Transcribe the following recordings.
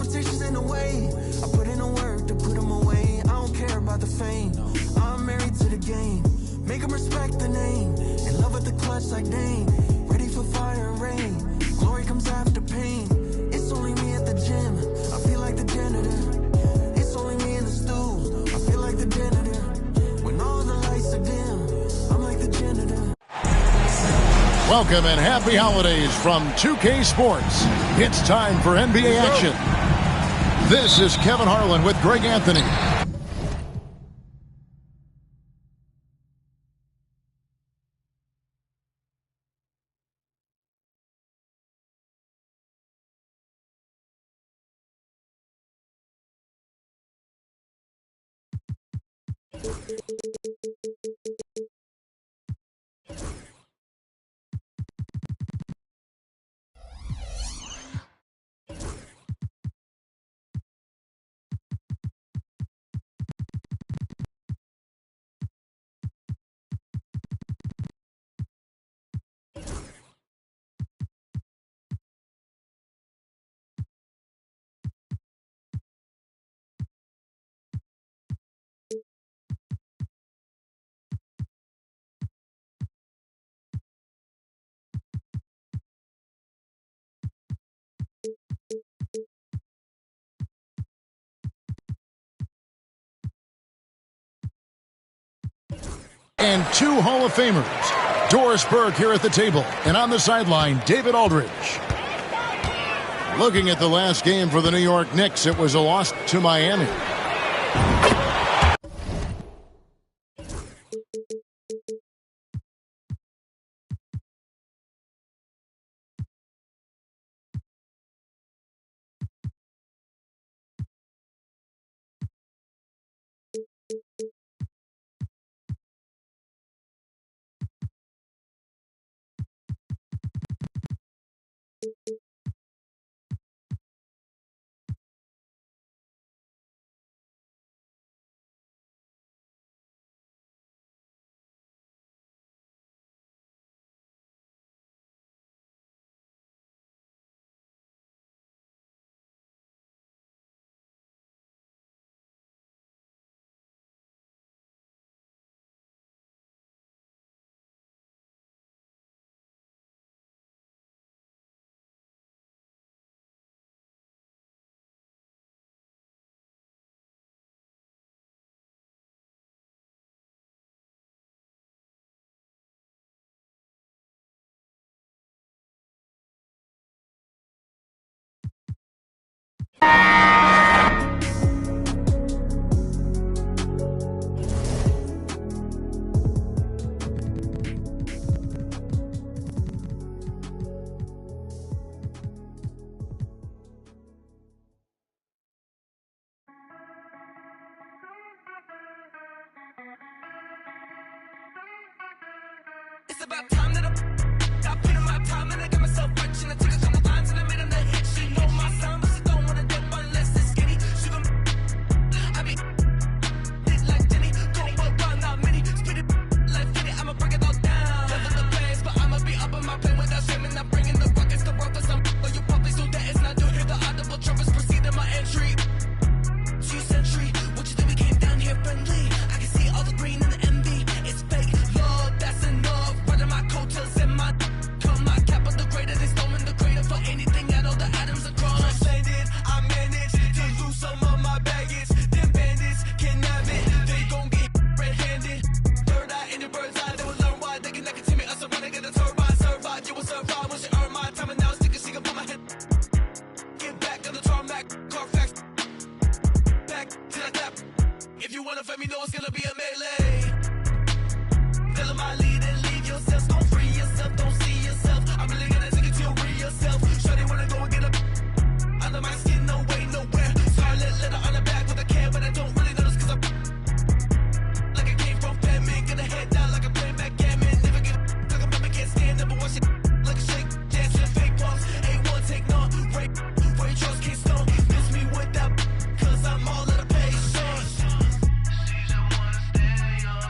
competition's in the way. I put in the work to put them away. I don't care about the fame. I'm married to the game. Make them respect the name. In love with the clutch like Dane. Ready for fire and rain. Glory comes after pain. It's only me at the gym. I feel like the janitor. It's only me in the stool. I feel like the janitor. When all the lights are dim, I'm like the janitor. Welcome and happy holidays from 2K Sports. It's time for NBA action. This is Kevin Harlan with Greg Anthony. And two Hall of Famers. Doris Burke here at the table. And on the sideline, David Aldridge. Looking at the last game for the New York Knicks, it was a loss to Miami. It's about time that I put in my time and I get myself rich and I took a couple lines and I made them the hit. She know my sound, but she don't wanna dip unless it's skinny. She gon' I be lit like Jenny, going around not many, spit it like Finny. I'ma break it all down. Never the plans, but I'ma be up on my plane without shaming. I'm bringing the rockets to work for some. Or you puppies do that, it's not to hear the audible trumpets proceed in my entry. 2 century, what you think we came down here friendly? I can see all the green in the MB. It's fake love, that's enough. Running my coattails and my come my cap of the greater. They stolen the greater for anything at all the atoms are crossed. Transcended, I managed to lose some of my baggage. Them bandits kidnap it, they gon' get red-handed. Third eye in the bird's eye, they will learn why they can never me. Us a running, get a turbine, survive. You will survive once you earn my time, and now it's sticking, she can put my head. Get back on the tarmac, Carfax. Back to the clap. If you wanna fight me, know it's gonna be a melee. Follow my lead and leave yourself. Don't free yourself, don't see yourself. I'm really gonna take it to your real self. Shawty wanna go and get up under my skin, no way, nowhere. Scarlet letter on the back with a can, but I don't really notice cause I'm like I came from Batman. Gonna head down like I'm playing backgammon. Never get like I'm never can't stand up, but watch it like a shake, dancing fake pumps. A1 take none, rape, Ray Charles can't stone. Miss me with that cause I'm all of the patience. Season 1 stereo.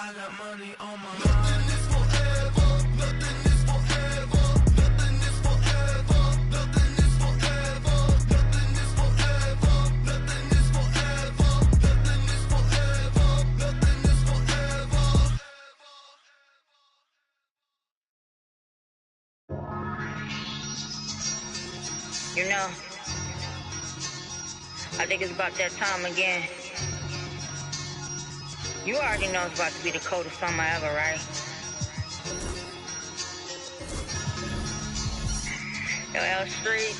I got money on my mind. Nothing is forever. Nothing is forever. Nothing is forever. Nothing is forever. Nothing is forever. Nothing is forever. Nothing is forever. Nothing is forever. You know, I think it's about that time again. You already know it's about to be the coldest summer ever, right? LL Street.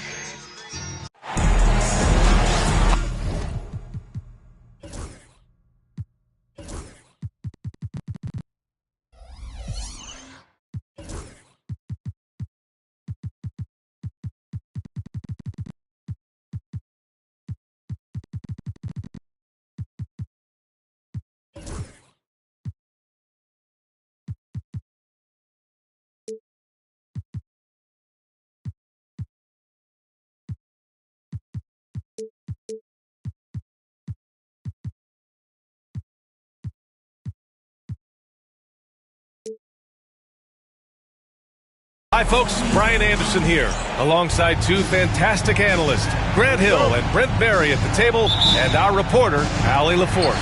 Hi folks, Brian Anderson here, alongside two fantastic analysts, Grant Hill and Brent Berry at the table, and our reporter, Allie LaForce.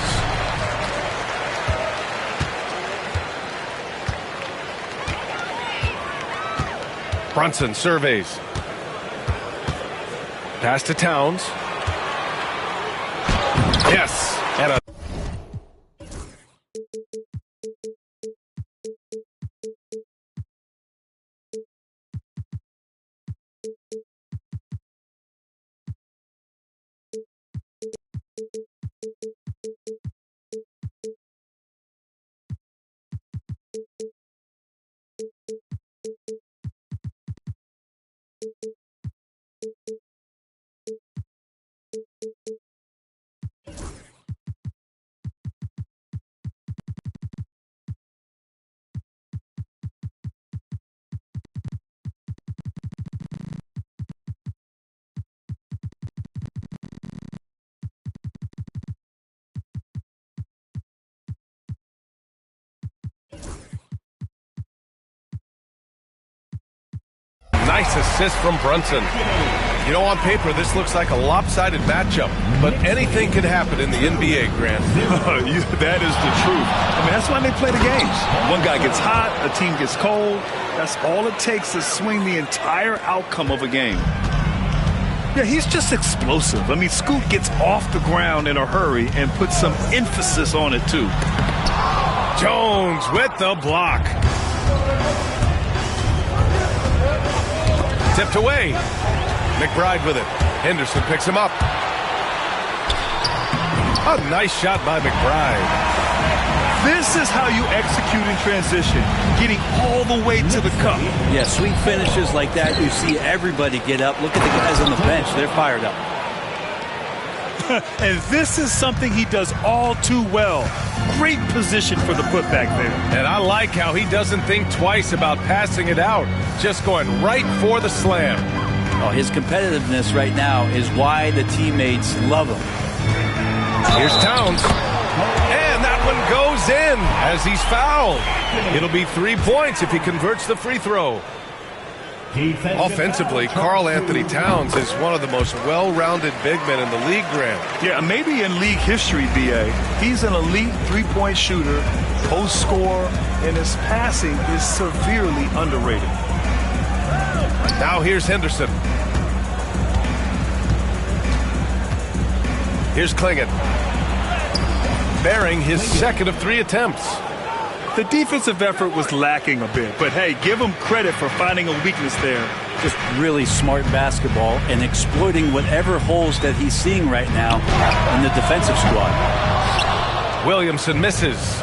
Brunson surveys. Pass to Towns. Yes, and a nice assist from Brunson. You know, on paper, this looks like a lopsided matchup, but anything can happen in the NBA, Grant. That is the truth. I mean, that's why they play the games. One guy gets hot, a team gets cold. That's all it takes to swing the entire outcome of a game. Yeah, he's just explosive. I mean, Scoot gets off the ground in a hurry and puts some emphasis on it, too. Jones with the block. Tipped away. McBride with it. Henderson picks him up. A nice shot by McBride. This is how you execute in transition, getting all the way to the cup. Yeah, sweet finishes like that, you see everybody get up. Look at the guys on the bench. They're fired up. And this is something he does all too well. Great position for the putback there. And I like how he doesn't think twice about passing it out, just going right for the slam. Oh, his competitiveness right now is why the teammates love him. Here's Towns. And that one goes in as he's fouled. It'll be 3 points if he converts the free throw. Offensively, Karl Anthony Towns is one of the most well-rounded big men in the league, Grant. Yeah, maybe in league history, B.A. He's an elite three-point shooter, post scorer, and his passing is severely underrated. Now here's Henderson. Here's Klingon. Bearing his second of 3 attempts. The defensive effort was lacking a bit, but hey, give him credit for finding a weakness there. Just really smart basketball and exploiting whatever holes that he's seeing right now in the defensive squad. Williamson misses.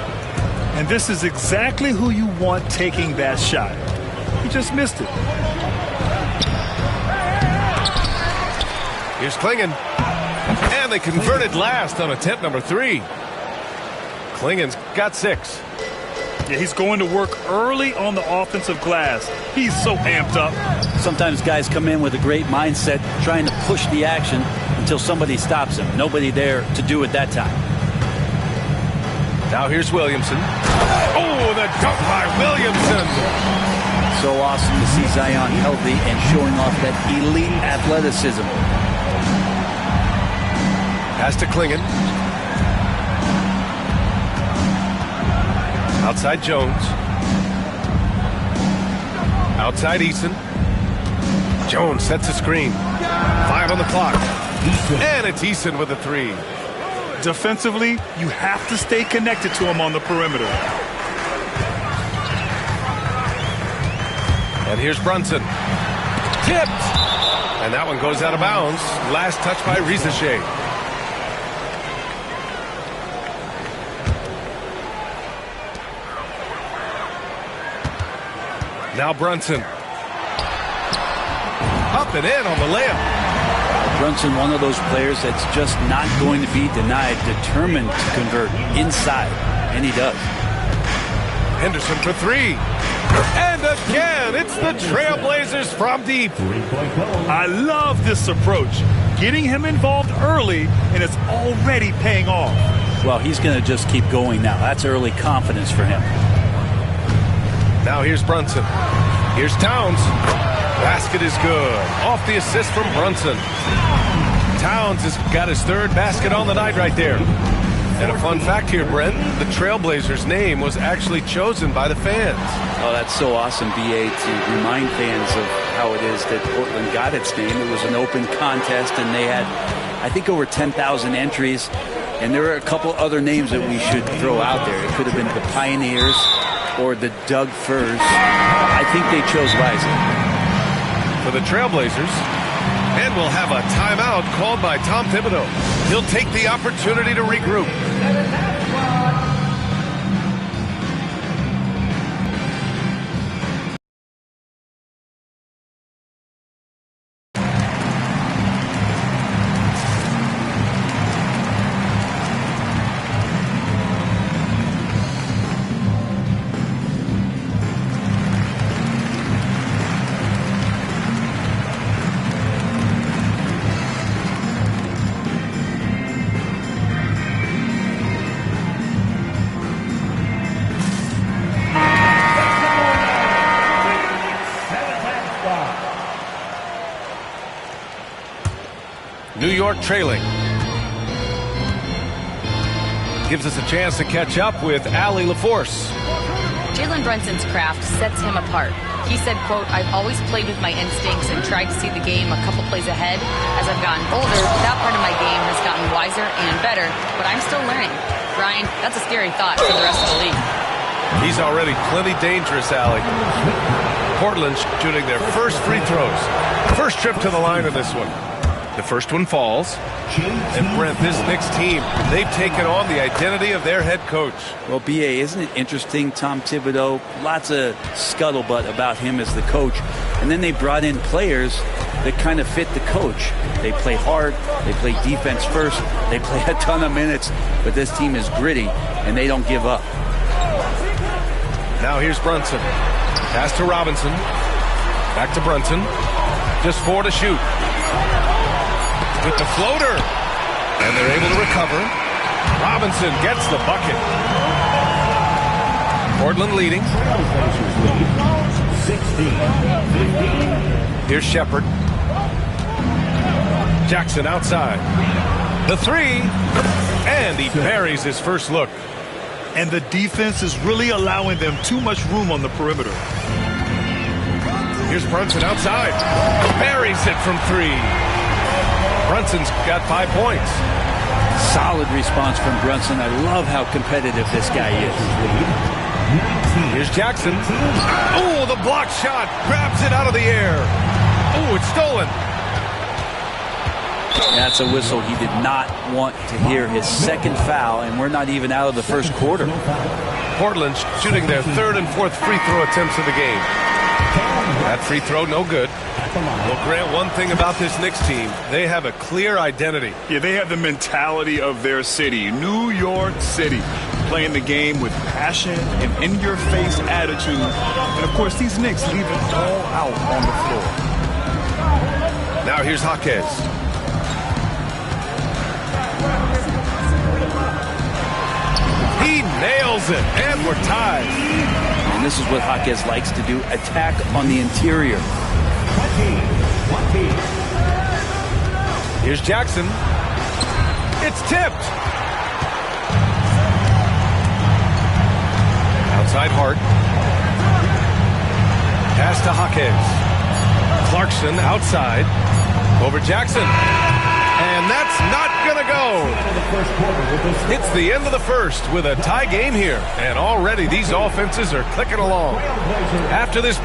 And this is exactly who you want taking that shot. He just missed it. Here's Klingon. And they converted last on attempt number 3. Klingon's got 6. Yeah, he's going to work early on the offensive glass. He's so amped up. Sometimes guys come in with a great mindset trying to push the action until somebody stops him. Nobody there to do it that time. Now here's Williamson. Oh, the dunk by Williamson. So awesome to see Zion healthy and showing off that elite athleticism. Pass to Klingon. Outside Jones. Outside Eason. Jones sets a screen. 5 on the clock. And it's Eason with a 3. Defensively, you have to stay connected to him on the perimeter. And here's Brunson. Tipped. And that one goes out of bounds. Last touch by Rizachet. Now Brunson. Up and in on the layup. Brunson, one of those players that's just not going to be denied, determined to convert inside, and he does. Henderson for 3. And again, it's the Trailblazers from deep. I love this approach. Getting him involved early, and it's already paying off. Well, he's going to just keep going now. That's early confidence for him. Now here's Brunson. Here's Towns. Basket is good. Off the assist from Brunson. Towns has got his 3rd basket on the night right there. And a fun fact here, Brent, the Trailblazers' name was actually chosen by the fans. Oh, that's so awesome, BA, to remind fans of how it is that Portland got its name. It was an open contest, and they had, I think, over 10,000 entries. And there are a couple other names that we should throw out there. It could have been the Pioneers or the Doug Furs. I think they chose wisely. For the Trailblazers, and we'll have a timeout called by Tom Thibodeau. He'll take the opportunity to regroup. New York trailing. Gives us a chance to catch up with Allie LaForce. Jalen Brunson's craft sets him apart. He said, quote, "I've always played with my instincts and tried to see the game a couple plays ahead. As I've gotten older, that part of my game has gotten wiser and better, but I'm still learning." Ryan, that's a scary thought for the rest of the league. He's already plenty dangerous, Allie. Portland's shooting their first free throws. First trip to the line of this one. The first one falls. And Brent, this Knicks team, they've taken on the identity of their head coach. Well, BA, isn't it interesting, Tom Thibodeau? Lots of scuttlebutt about him as the coach. And then they brought in players that kind of fit the coach. They play hard. They play defense first. They play a ton of minutes. But this team is gritty, and they don't give up. Now here's Brunson. Pass to Robinson. Back to Brunson. Just 4 to shoot. With the floater. And they're able to recover. Robinson gets the bucket. Portland leading. Here's Shepard. Jackson outside. The 3. And he buries his first look. And the defense is really allowing them too much room on the perimeter. Here's Brunson outside. Buries it from 3. Brunson's got 5 points. Solid response from Brunson. I love how competitive this guy is. Here's Jackson. Oh, the block shot. Grabs it out of the air. Oh, it's stolen. That's a whistle. He did not want to hear his second foul, and we're not even out of the first quarter. Portland's shooting their 3rd and 4th free throw attempts of the game. That free throw, no good. Well, Grant, one thing about this Knicks team, they have a clear identity. Yeah, they have the mentality of their city, New York City, playing the game with passion and in-your-face attitude. And, of course, these Knicks leave it all out on the floor. Now here's Jaquez. He nails it, and we're tied. And this is what Jaquez likes to do, attack on the interior. Here's Jackson. It's tipped. Outside Hart. Pass to Jaquez. Clarkson outside. Over Jackson. And that's not going to go. It's the end of the first with a tie game here. And already these offenses are clicking along. After this...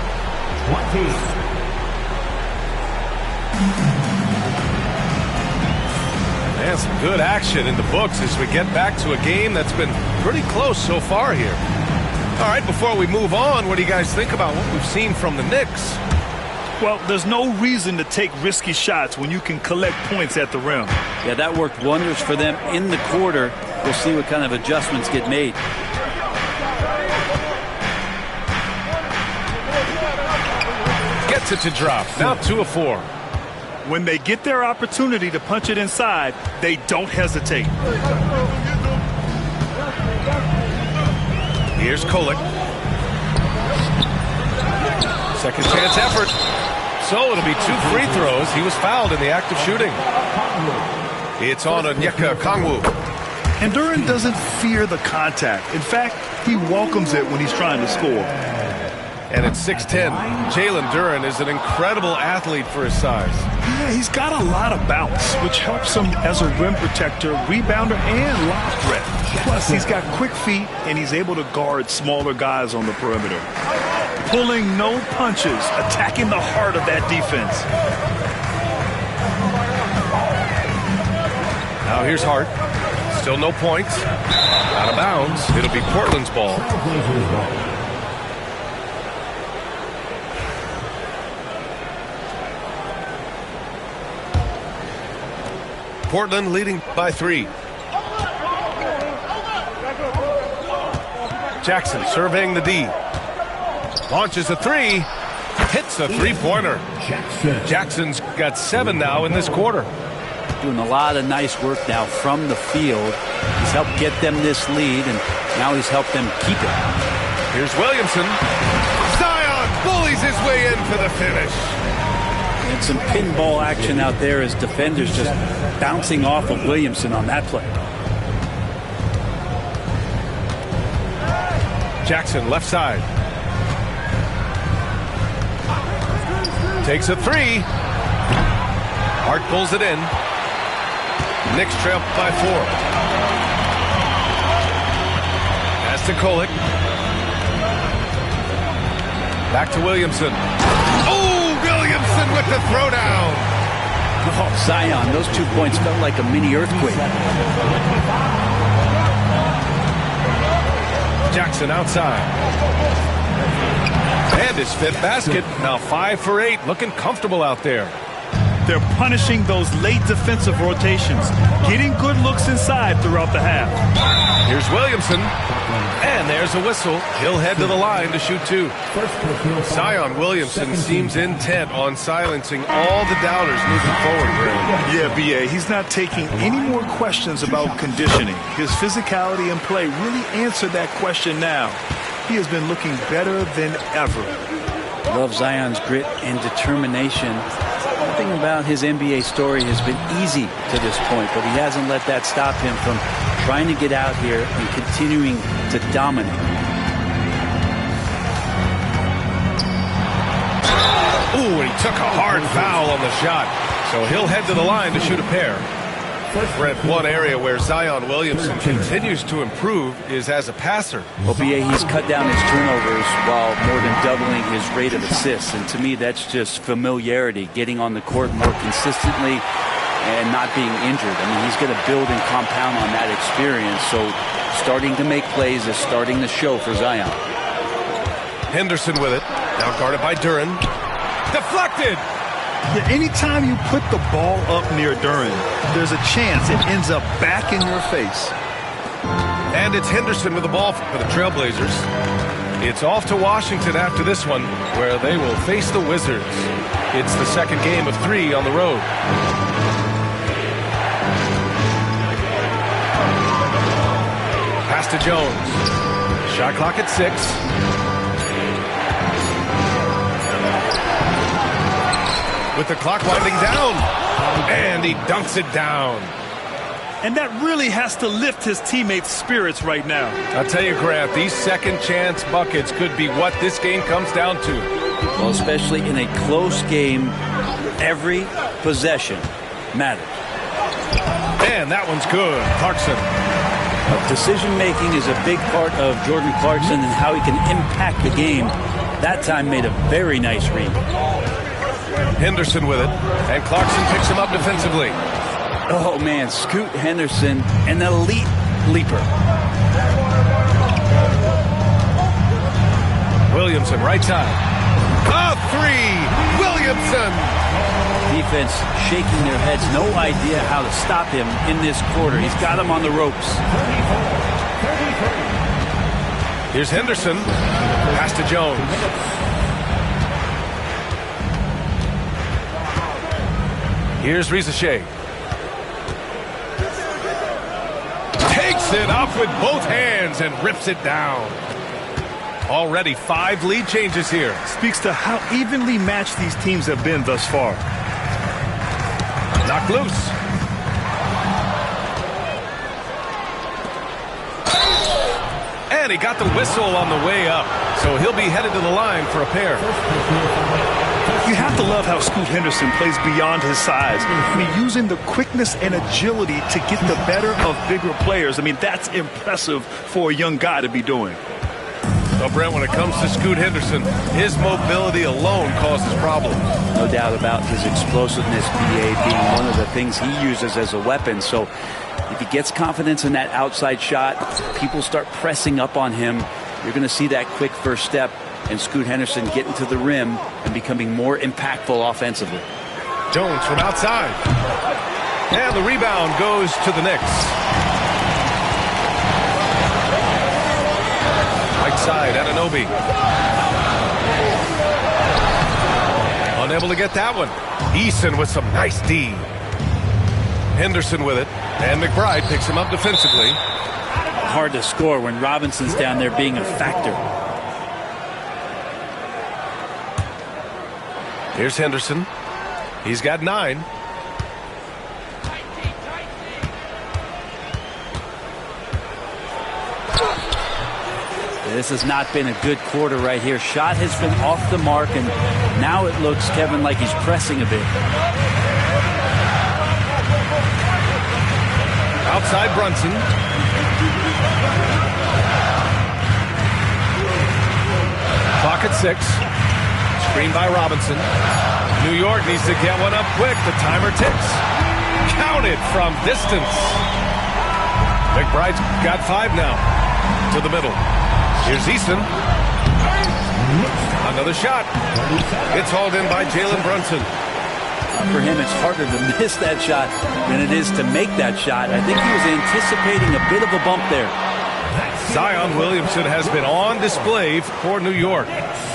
And some good action in the books as we get back to a game that's been pretty close so far here. All right, before we move on, what do you guys think about what we've seen from the Knicks? Well, there's no reason to take risky shots when you can collect points at the rim. Yeah, that worked wonders for them in the quarter. We'll see what kind of adjustments get made. Gets it to drop. Now 2 of 4. When they get their opportunity to punch it inside, they don't hesitate. Here's Kolek. Second chance effort. So it'll be 2 free throws. He was fouled in the act of shooting. It's on Onyeka Okongwu. And Duren doesn't fear the contact. In fact, he welcomes it when he's trying to score. And at 6'10", Jalen Duren is an incredible athlete for his size. Yeah, he's got a lot of bounce, which helps him as a rim protector, rebounder, and lob threat. Plus, he's got quick feet, and he's able to guard smaller guys on the perimeter. Pulling no punches, attacking the heart of that defense. Now here's Hart. Still no points. Out of bounds. It'll be Portland's ball. Portland leading by 3. Jackson surveying the D. Launches a 3. Hits a three-pointer. Jackson's got 7 now in this quarter. Doing a lot of nice work now from the field. He's helped get them this lead, and now he's helped them keep it. Here's Williamson. Zion bullies his way in for the finish. And some pinball action out there as defenders just bouncing off of Williamson on that play. Jackson left side. Takes a 3. Hart pulls it in. Knicks trail by 4. Pass to Kolek. Back to Williamson. Williamson with the throwdown. Oh, Zion, those 2 points felt like a mini earthquake. Jackson outside. And his 5th basket. Now 5 for 8. Looking comfortable out there. They're punishing those late defensive rotations, getting good looks inside throughout the half. Here's Williamson. And there's a whistle. He'll head to the line to shoot 2. Zion Williamson seems intent on silencing all the doubters moving forward. Yeah, B.A., he's not taking any more questions about conditioning. His physicality and play really answered that question now. He has been looking better than ever. Love Zion's grit and determination. Nothing about his NBA story has been easy to this point, but he hasn't let that stop him from trying to get out here and continuing to dominate. Ooh, and he took a hard foul on the shot. So he'll head to the line to shoot a pair. Brent, one area where Zion Williamson continues to improve is as a passer. OBA, he's cut down his turnovers while more than doubling his rate of assists. And to me, that's just familiarity, getting on the court more consistently and not being injured. I mean, he's going to build and compound on that experience. So starting to make plays is starting to show for Zion. Henderson with it. Now guarded by Duren. Deflected! Yeah, anytime you put the ball up near Duren, there's a chance it ends up back in your face. And it's Henderson with the ball for the Trailblazers. It's off to Washington after this one, where they will face the Wizards. It's the second game of 3 on the road. Pass to Jones. Shot clock at 6. With the clock winding down. And he dunks it down. And that really has to lift his teammates' spirits right now. I'll tell you, Grant, these second chance buckets could be what this game comes down to. Well, especially in a close game, every possession matters. And that one's good. Clarkson. Decision-making is a big part of Jordan Clarkson and how he can impact the game. That time made a very nice read. Henderson with it. And Clarkson picks him up defensively. Oh, man, Scoot Henderson, an elite leaper. Williamson, right side. A 3! Williamson! Defense shaking their heads. No idea how to stop him in this quarter. He's got him on the ropes. Here's Henderson. Pass to Jones. Here's Rizachet. Takes it up with both hands and rips it down. Already 5 lead changes here. Speaks to how evenly matched these teams have been thus far. Knocked loose. And he got the whistle on the way up. So he'll be headed to the line for a pair. You have to love how Scoot Henderson plays beyond his size. I mean, using the quickness and agility to get the better of bigger players. I mean, that's impressive for a young guy to be doing. So, Brent, when it comes to Scoot Henderson, his mobility alone causes problems. No doubt about his explosiveness, BA, being one of the things he uses as a weapon. So if he gets confidence in that outside shot, people start pressing up on him, you're going to see that quick first step and Scoot Henderson getting to the rim and becoming more impactful offensively. Jones from outside. And the rebound goes to the Knicks. Right side, Anunoby. Unable to get that one. Eason with some nice D. Henderson with it. And McBride picks him up defensively. Hard to score when Robinson's down there being a factor. Here's Henderson. He's got 9. This has not been a good quarter right here. Shot has been off the mark, and now it looks, Kevin, like he's pressing a bit. Outside Brunson. Clock at 6. Screen by Robinson. New York needs to get one up quick. The timer ticks. Counted from distance. McBride's got 5 now. To the middle. Here's Eason. Another shot. It's hauled in by Jalen Brunson. For him, it's harder to miss that shot than it is to make that shot. I think he was anticipating a bit of a bump there. Zion Williamson has been on display for New York.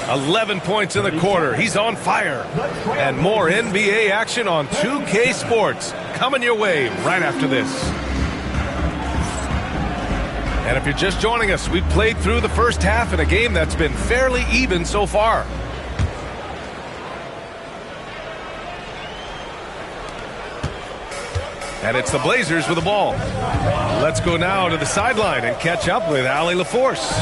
11 points in the quarter. He's on fire. And more NBA action on 2K Sports coming your way right after this. And if you're just joining us, we've played through the first half in a game that's been fairly even so far. And it's the Blazers with the ball. Let's go now to the sideline and catch up with Allie LaForce.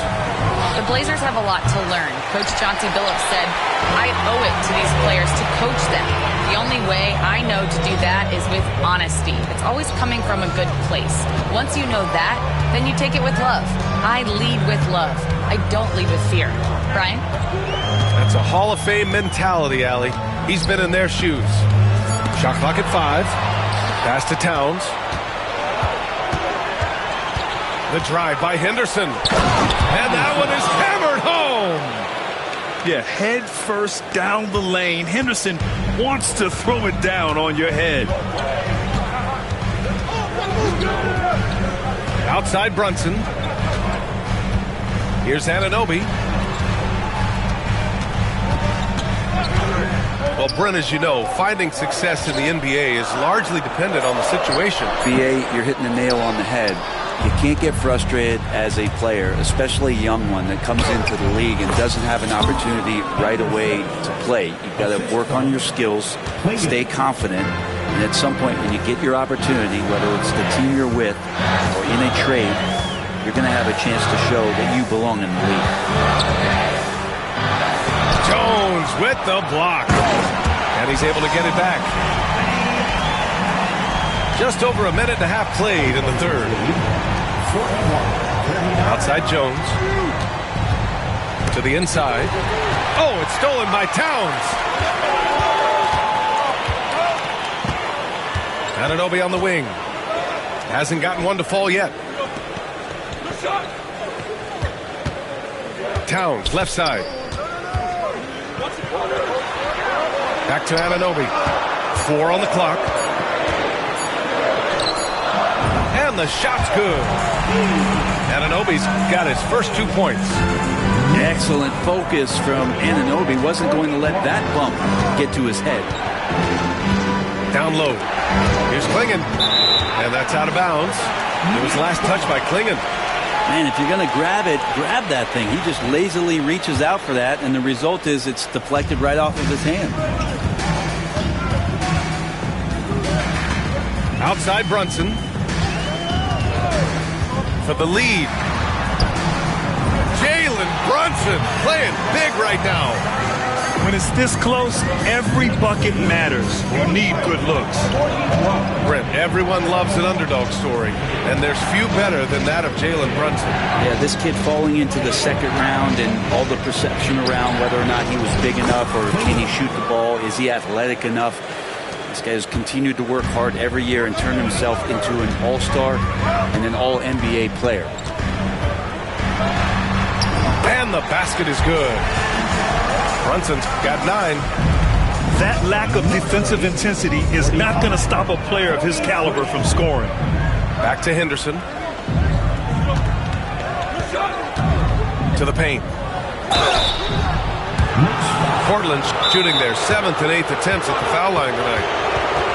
The Blazers have a lot to learn. Coach Chauncey Billups said, I owe it to these players to coach them. The only way I know to do that is with honesty. It's always coming from a good place. Once you know that, then you take it with love. I lead with love. I don't lead with fear. Brian? That's a Hall of Fame mentality, Allie. He's been in their shoes. Shot clock at 5. Pass to Towns. The drive by Henderson. And that one is hammered home. Yeah, head first down the lane. Henderson wants to throw it down on your head. Outside Brunson. Here's Anunoby. Well, Brent, as you know, finding success in the NBA is largely dependent on the situation. BA, you're hitting the nail on the head. You can't get frustrated as a player, especially a young one that comes into the league and doesn't have an opportunity right away to play. You've got to work on your skills, stay confident, and at some point when you get your opportunity, whether it's the team you're with or in a trade, you're going to have a chance to show that you belong in the league. Jones with the block. And he's able to get it back. Just over a minute and a half played in the third. Outside Jones. To the inside. Oh, it's stolen by Towns. Anunoby on the wing. Hasn't gotten one to fall yet. Towns, left side. Back to Anunoby. 4 on the clock. And the shot's good. Anunoby's got his first 2 points. Excellent focus from Anunoby. Wasn't going to let that bump get to his head. Down low. Here's Klingon. And that's out of bounds. It was last touch by Klingon. Man, if you're going to grab it, grab that thing. He just lazily reaches out for that, and the result is it's deflected right off of his hand. Outside Brunson. For the lead. Jalen Brunson playing big right now. When it's this close, every bucket matters. You need good looks. Brent, everyone loves an underdog story, and there's few better than that of Jalen Brunson. Yeah, this kid falling into the second round and all the perception around whether or not he was big enough or can he shoot the ball, is he athletic enough? This guy has continued to work hard every year and turn himself into an all-star and an all-NBA player. And the basket is good. Brunson's got 9. That lack of defensive intensity is not going to stop a player of his caliber from scoring. Back to Henderson. To the paint. Portland shooting their 7th and 8th attempts at the foul line tonight.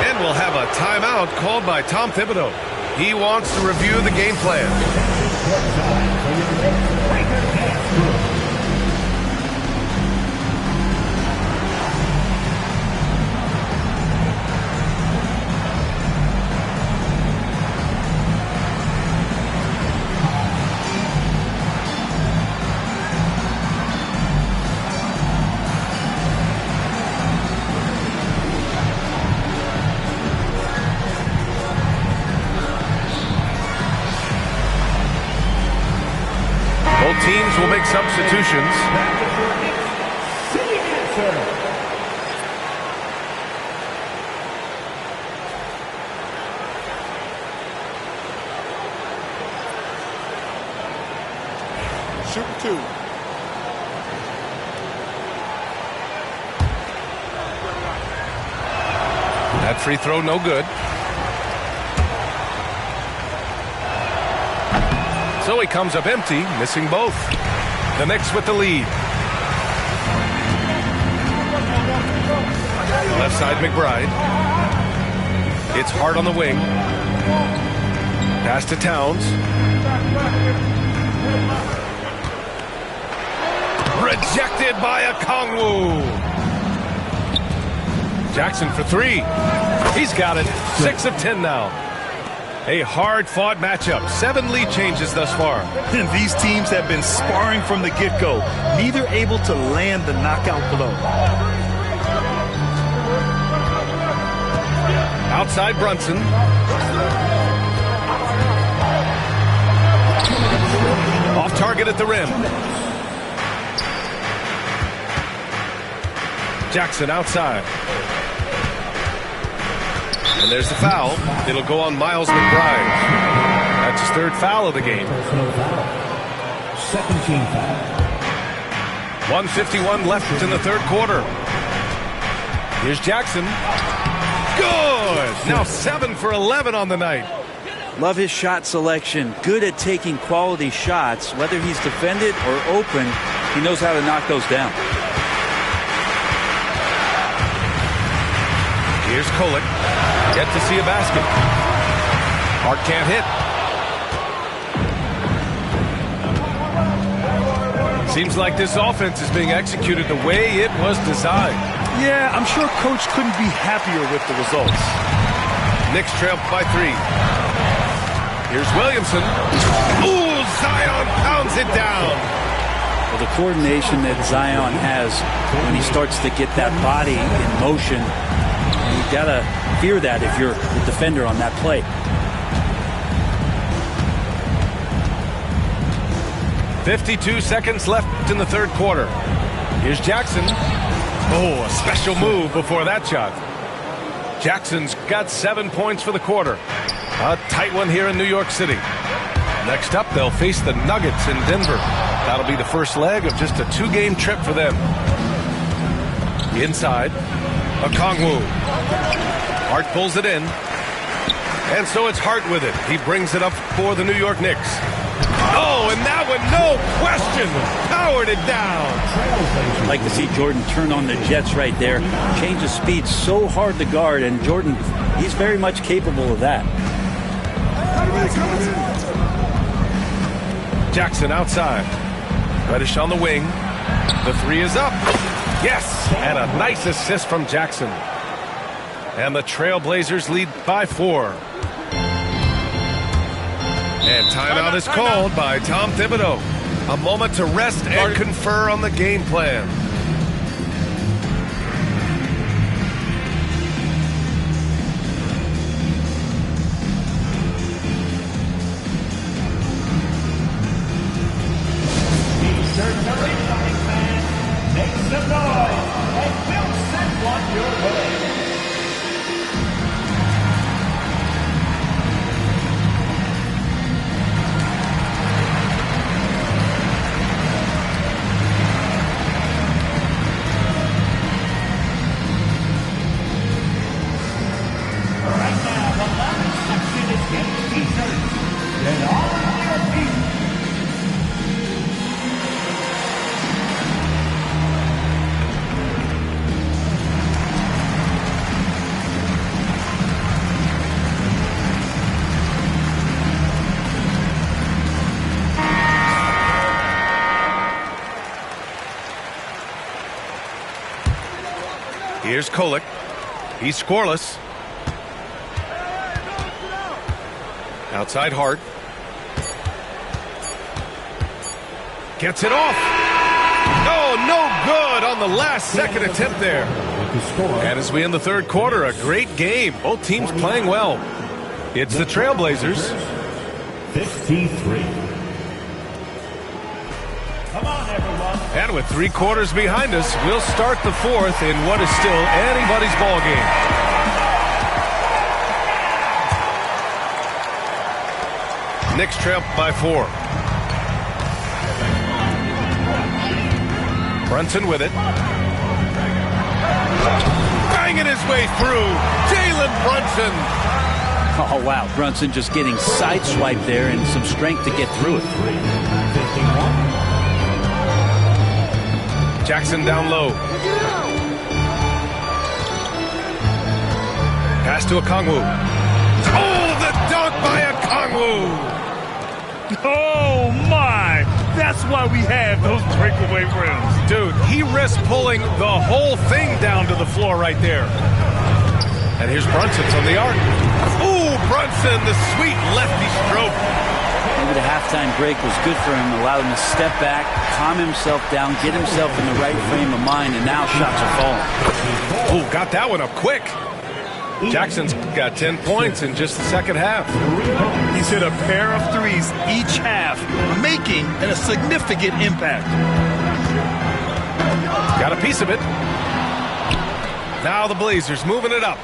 And we'll have a timeout called by Tom Thibodeau. He wants to review the game plan. Both teams will make substitutions. Shooting 2. That free throw no good. So he comes up empty, missing both. The Knicks with the lead. Left side McBride. It's hard on the wing. Pass to Towns. Rejected by Okongwu. Jackson for 3. He's got it. 6 of 10 now. A hard-fought matchup. 7 lead changes thus far. And these teams have been sparring from the get-go, neither able to land the knockout blow. Outside Brunson. Off target at the rim. Jackson outside. And there's the foul. It'll go on Miles McBride. That's his 3rd foul of the game. 17 foul. 1:51 left in the 3rd quarter. Here's Jackson. Good! Now 7 for 11 on the night. Love his shot selection. Good at taking quality shots. Whether he's defended or open, he knows how to knock those down. Here's Kolek. Yet to see a basket. Hart can't hit. Seems like this offense is being executed the way it was designed. Yeah, I'm sure Coach couldn't be happier with the results. Knicks trail by 3. Here's Williamson. Ooh, Zion pounds it down. Well, the coordination that Zion has when he starts to get that body in motion, you gotta fear that if you're the defender on that play. 52 seconds left in the third quarter. Here's Jackson. Oh, a special move before that shot. Jackson's got 7 points for the quarter. A tight one here in New York City. Next up, they'll face the Nuggets in Denver. That'll be the first leg of just a 2-game trip for them. Inside, Okongwu. Hart pulls it in. And so it's Hart with it. He brings it up for the New York Knicks. Oh, and that one, no question, powered it down. I'd like to see Jordan turn on the jets right there. Change of speed so hard to guard, and Jordan, he's very much capable of that. Jackson outside. Reddish on the wing. The 3 is up. Yes, and a nice assist from Jackson. And the Trailblazers lead by 4. And timeout is called by Tom Thibodeau. A moment to rest and confer on the game plan. Make some noise, and we'll send one your way. Here's Kolek. He's scoreless. Outside Hart. Gets it off. Oh, no good on the last second attempt there. And as we end the third quarter, a great game. Both teams playing well. It's the Trailblazers. 53. Come on, everyone. And with 3 quarters behind us, we'll start the fourth in what is still anybody's ball game. Knicks trail by 4. Brunson with it. Banging his way through. Jalen Brunson. Oh, wow. Brunson just getting sideswiped there and some strength to get through it. Jackson down low. Pass to Okongwu. Oh, the dunk by Okongwu. Oh, my. That's why we have those breakaway rims. Dude, he risked pulling the whole thing down to the floor right there. And here's Brunson from the arc. Ooh, Brunson, the sweet lefty stroke. Maybe the halftime break was good for him, allowed him to step back, calm himself down, get himself in the right frame of mind, and now shots are falling. Ooh, got that one up quick. Jackson's got 10 points in just the second half. He's hit a pair of threes each half, making a significant impact. Got a piece of it. Now the Blazers moving it up.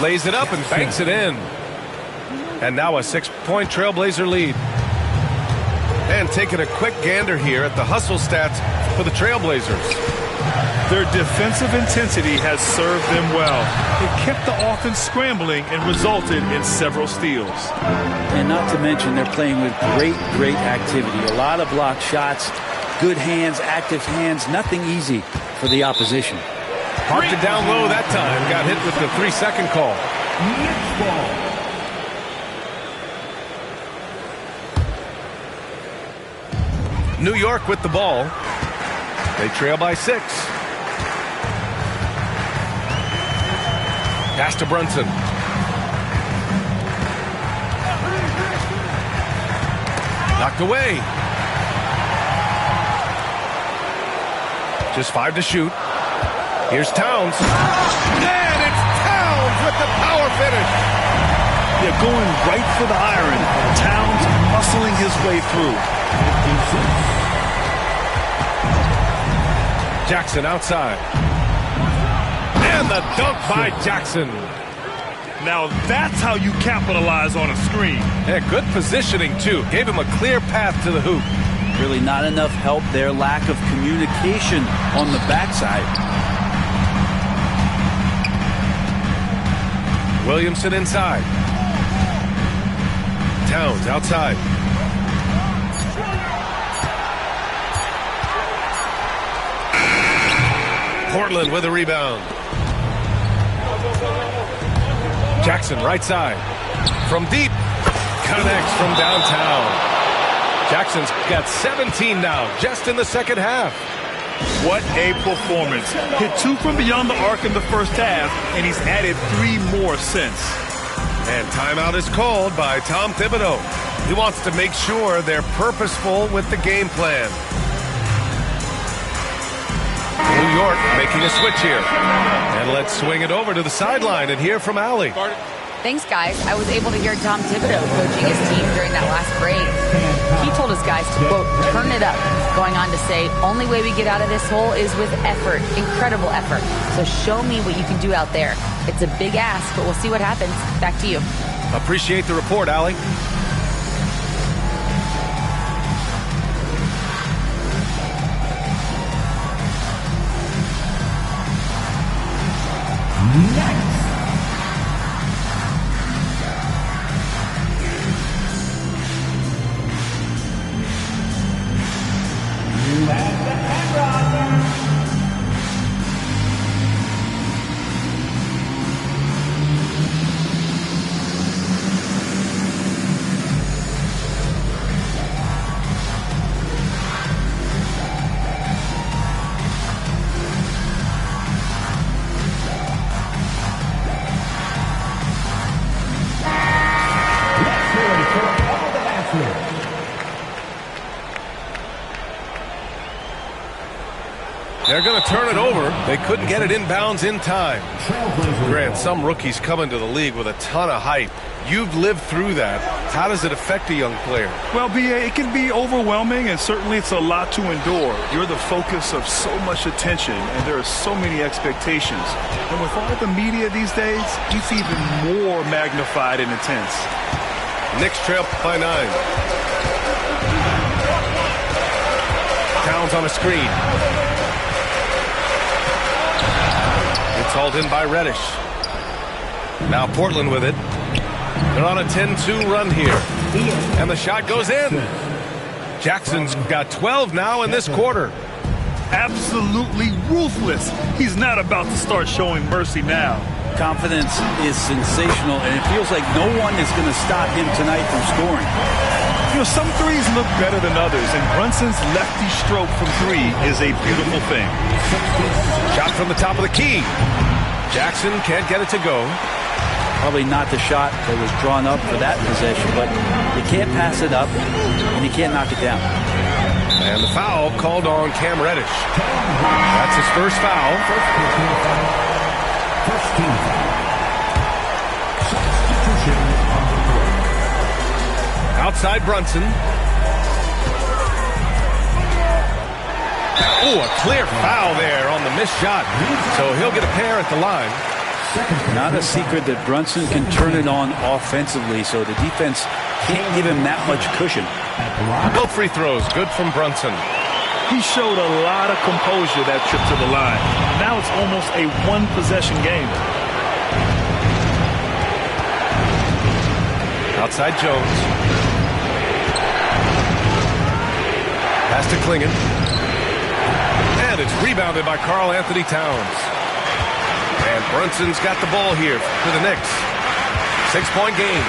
Lays it up and banks it in. And now a 6-point Trailblazer lead. And taking a quick gander here at the hustle stats for the Trailblazers. Their defensive intensity has served them well. It kept the offense scrambling and resulted in several steals. And not to mention they're playing with great activity. A lot of blocked shots, good hands, active hands, nothing easy for the opposition. Parked it down low that time. Got hit with the 3-second call. New York with the ball. They trail by 6. Pass to Brunson. Knocked away. Just 5 to shoot. Here's Towns. And it's Towns with the power finish. Yeah, going right for the iron. Towns muscling his way through. Jackson outside. And the dunk by Jackson. Now that's how you capitalize on a screen. Yeah, good positioning, too. Gave him a clear path to the hoop. Really not enough help there. Lack of communication on the backside. Williamson inside. Towns outside. Portland with a rebound. Jackson right side. From deep. Connects from downtown. Jackson's got 17 now, just in the second half. What a performance. Hit 2 from beyond the arc in the first half, and he's added 3 more since. And timeout is called by Tom Thibodeau. He wants to make sure they're purposeful with the game plan. New York making a switch here. And let's swing it over to the sideline and hear from Allie. Thanks, guys. I was able to hear Tom Thibodeau coaching his team during that last break. He told his guys to, quote, turn it up, going on to say, only way we get out of this hole is with effort, incredible effort. So show me what you can do out there. It's a big ask, but we'll see what happens. Back to you. Appreciate the report, Allie. They're going to turn it over. They couldn't get it inbounds in time. Grant, some rookies come into the league with a ton of hype. You've lived through that. How does it affect a young player? Well, B.A., it can be overwhelming, and certainly it's a lot to endure. You're the focus of so much attention, and there are so many expectations. And with all the media these days, it's even more magnified and intense. Knicks trail by 9. Towns on a screen. It's hauled in by Reddish. Now Portland with it. They're on a 10-2 run here. And the shot goes in. Jackson's got 12 now in this quarter. Absolutely ruthless. He's not about to start showing mercy now. Confidence is sensational, and it feels like no one is going to stop him tonight from scoring. You know, some threes look better than others, and Brunson's lefty stroke from 3 is a beautiful thing. Shot from the top of the key. Jackson can't get it to go. Probably not the shot that was drawn up for that possession, but you can't pass it up, and you can't knock it down. And the foul called on Cam Reddish. That's his first foul. Outside Brunson. Oh, a clear foul there on the missed shot. So he'll get a pair at the line. Not a secret that Brunson can turn it on offensively, so the defense can't give him that much cushion. Both free throws, good from Brunson. He showed a lot of composure that trip to the line. Now it's almost a one-possession game. Outside Jones. Pass to Klingon. And it's rebounded by Karl Anthony Towns. And Brunson's got the ball here for the Knicks. 6-point game.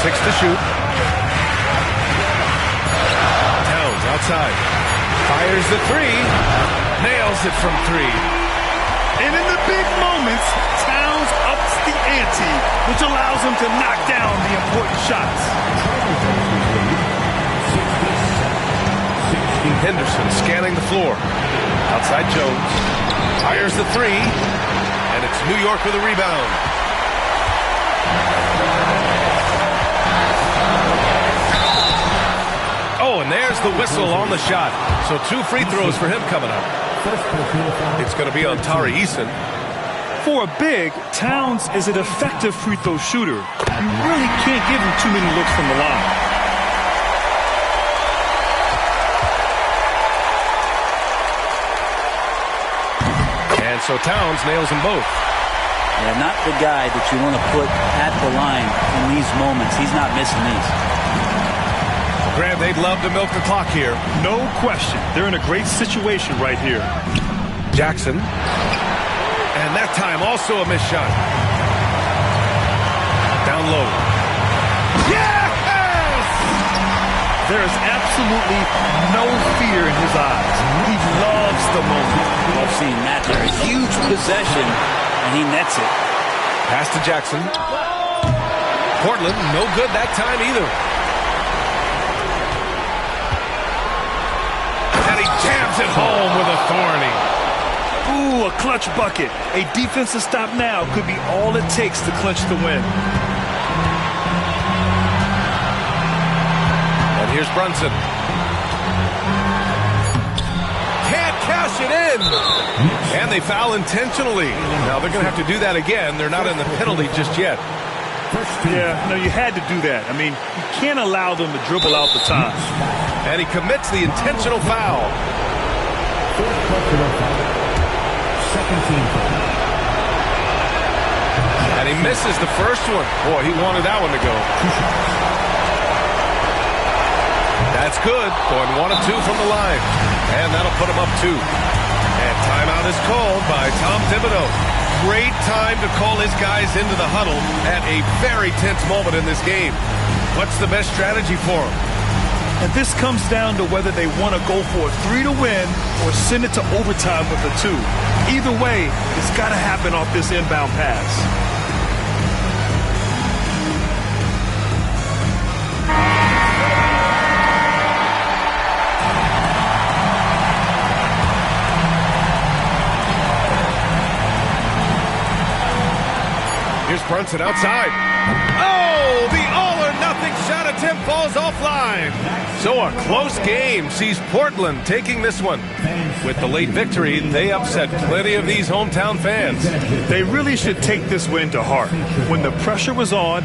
6 to shoot. Towns outside. Fires the three. Nails it from three. And in the big moments, Towns ups the ante, which allows him to knock down the important shots. Henderson scanning the floor. Outside Jones. Fires the three. And it's New York with a rebound. Oh, and there's the whistle on the shot. So 2 free throws for him coming up. It's going to be on Tari Eason. For a big, Towns is an effective free throw shooter. You really can't give him too many looks from the line. And so Towns nails them both. Yeah, not the guy that you want to put at the line in these moments. He's not missing these. Grant, they'd love to milk the clock here. No question. They're in a great situation right here. Jackson. And that time also a missed shot. Down low. Yes! There is absolutely no fear in his eyes. He loves the moment. I've seen that there. A huge possession, and he nets it. Pass to Jackson. Portland, no good that time either. And he jams it home with authority. Ooh, a clutch bucket. A defensive stop now could be all it takes to clinch the win. And here's Brunson. Can't cash it in. And they foul intentionally. Now they're going to have to do that again. They're not in the penalty just yet. Yeah, no, you had to do that. I mean, you can't allow them to dribble out the time. And he commits the intentional foul. And he misses the first one. Boy, he wanted that one to go. That's good. Going 1 of 2 from the line. And that'll put him up 2. And timeout is called by Tom Thibodeau. Great time to call his guys into the huddle at a very tense moment in this game. What's the best strategy for him? And this comes down to whether they want to go for a 3 to win or send it to overtime with a 2. Either way, it's got to happen off this inbound pass. Here's Brunson outside. Oh, the all-or-nothing shot attempt falls offline. So a close game sees Portland taking this one. With the late victory, they upset plenty of these hometown fans. They really should take this win to heart. When the pressure was on,